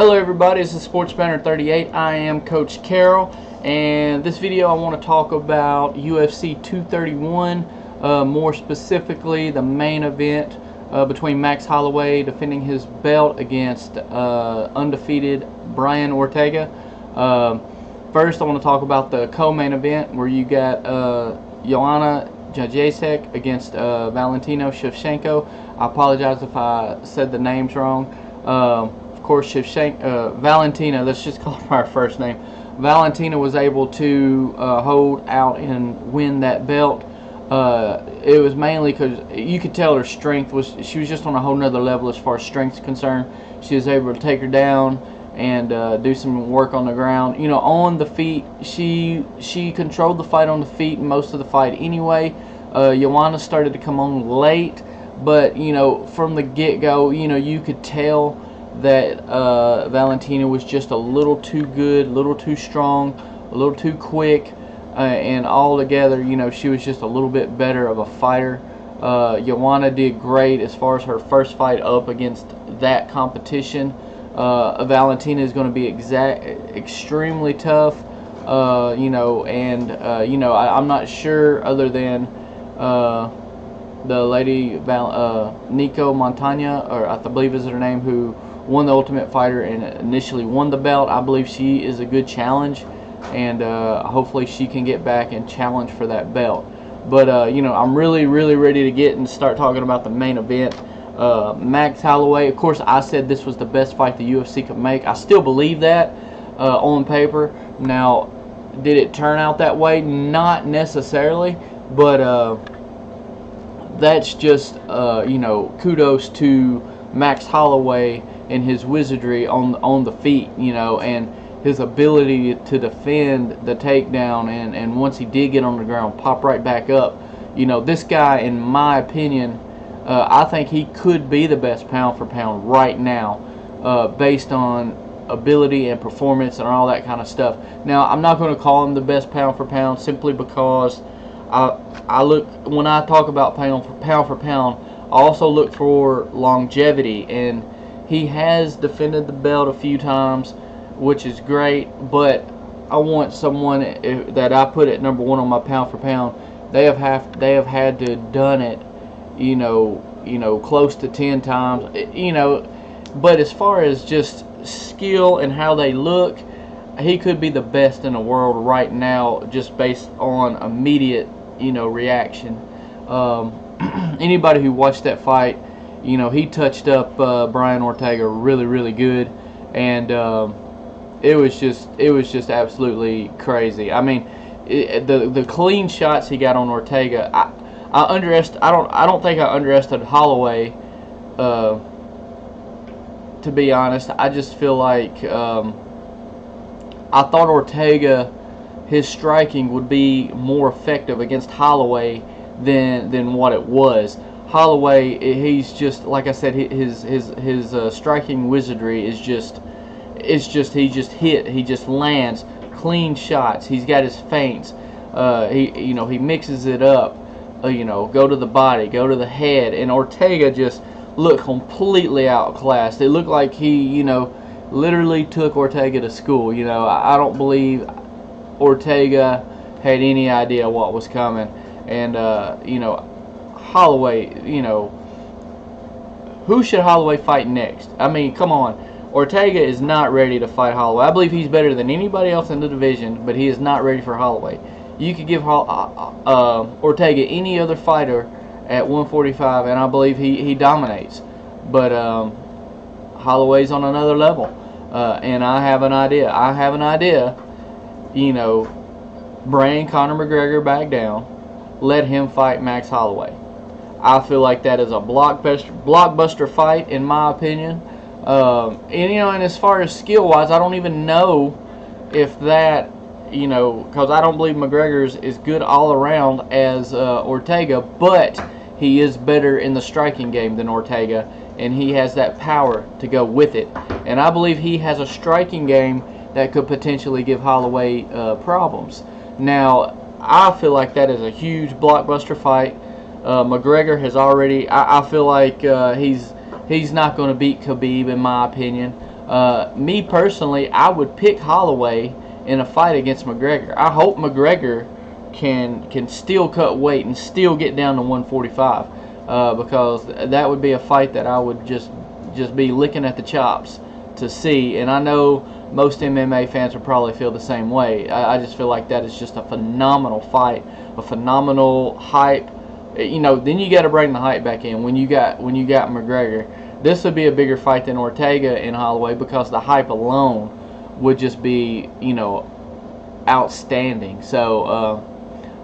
Hello everybody, this is Sports Banner 38. I am Coach Carroll, and this video I want to talk about UFC 231, more specifically the main event between Max Holloway defending his belt against undefeated Brian Ortega. First I want to talk about the co-main event where you got Joanna Jędrzejczyk against Valentino Shevchenko. I apologize if I said the names wrong. Of course, Valentina, let's just call her first name. Valentina was able to hold out and win that belt. It was mainly because you could tell her strength she was just on a whole nother level as far as strength is concerned. She was able to take her down and do some work on the ground. You know, on the feet, she controlled the fight on the feet most of the fight anyway. Joanna started to come on late, but you know, from the get-go, you know, you could tell that Valentina was just a little too good, a little too strong, a little too quick, and all together, you know, she was just a little bit better of a fighter. Joanna did great as far as her first fight up against that competition. Valentina is going to be extremely tough, you know, and you know, I'm not sure, other than the lady Nico Montana, or I believe is her name, who won the Ultimate Fighter and initially won the belt. I believe she is a good challenge, and hopefully she can get back and challenge for that belt. But you know, I'm really ready to get and start talking about the main event. Max Holloway, of course, I said this was the best fight the UFC could make. I still believe that on paper. Now, did it turn out that way? Not necessarily, but that's just you know, kudos to Max Holloway and his wizardry on the feet, you know, and his ability to defend the takedown, and once he did get on the ground, pop right back up. You know, this guy, in my opinion, I think he could be the best pound for pound right now, based on ability and performance and all that kind of stuff. Now, I'm not going to call him the best pound for pound simply because I look, when I talk about pound for pound, I also look for longevity, and he has defended the belt a few times, which is great, but I want someone that I put at number one on my pound for pound. They have had to done it, you know, close to 10 times, you know. But as far as just skill and how they look, he could be the best in the world right now, just based on immediate, you know, reaction. Anybody who watched that fight, you know, he touched up Brian Ortega really good, and it was just absolutely crazy. I mean, the clean shots he got on Ortega, I don't think I underestimated Holloway. To be honest, I just feel like I thought Ortega, his striking would be more effective against Holloway than what it was. Holloway, he's just, like I said, his striking wizardry is just, he just lands clean shots. He's got his feints. You know, he mixes it up. You know, go to the body, go to the head, and Ortega just looked completely outclassed. It looked like he, you know, literally took Ortega to school. You know, I don't believe Ortega had any idea what was coming, and you know, Holloway, you know, who should Holloway fight next? I mean, come on. Ortega is not ready to fight Holloway. I believe he's better than anybody else in the division, but he is not ready for Holloway. You could give Ortega any other fighter at 145, and I believe he dominates. But Holloway's on another level, and I have an idea. You know, bring Conor McGregor back down, let him fight Max Holloway. I feel like that is a blockbuster fight, in my opinion. And you know, and as far as skill-wise, I don't even know if that, you know, because I don't believe McGregor's is good all around as Ortega, but he is better in the striking game than Ortega, and he has that power to go with it. And I believe he has a striking game that could potentially give Holloway problems. Now, I feel like that is a huge blockbuster fight. McGregor has already, I feel like he's not going to beat Khabib, in my opinion. Me personally, I would pick Holloway in a fight against McGregor. I hope McGregor can still cut weight and still get down to 145, because that would be a fight that I would just be licking at the chops to see. And I know most MMA fans will probably feel the same way. I just feel like that is just a phenomenal fight, a phenomenal hype. You know, then you got to bring the hype back in when you got McGregor. This would be a bigger fight than Ortega and Holloway, because the hype alone would just be, you know, outstanding. So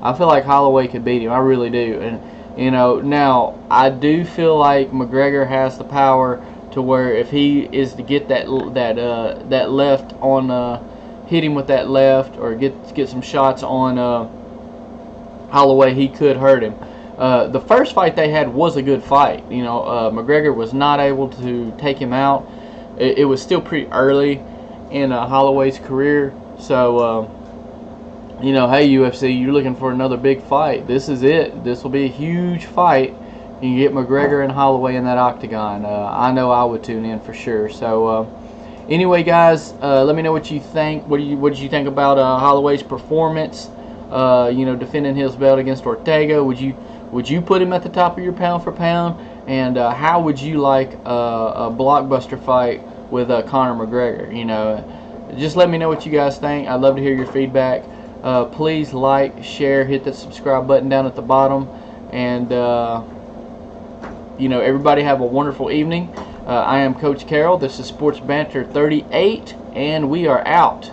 I feel like Holloway could beat him. I really do. And you know, now I do feel like McGregor has the power to where if he is to get that left on, hit him with that left, or get some shots on Holloway, he could hurt him. The first fight they had was a good fight. You know, McGregor was not able to take him out. It was still pretty early in Holloway's career. So, you know, hey UFC, you're looking for another big fight. This is it. This will be a huge fight. You can get McGregor and Holloway in that octagon. I know I would tune in for sure. So, anyway, guys, let me know what you think. What did you think about Holloway's performance? You know, defending his belt against Ortega. Would you put him at the top of your pound for pound? And how would you like a blockbuster fight with Conor McGregor? You know, just let me know what you guys think. I'd love to hear your feedback. Please like, share, hit that subscribe button down at the bottom, and you know, everybody have a wonderful evening. I am Coach Carroll. This is Sports Banter 38, and we are out.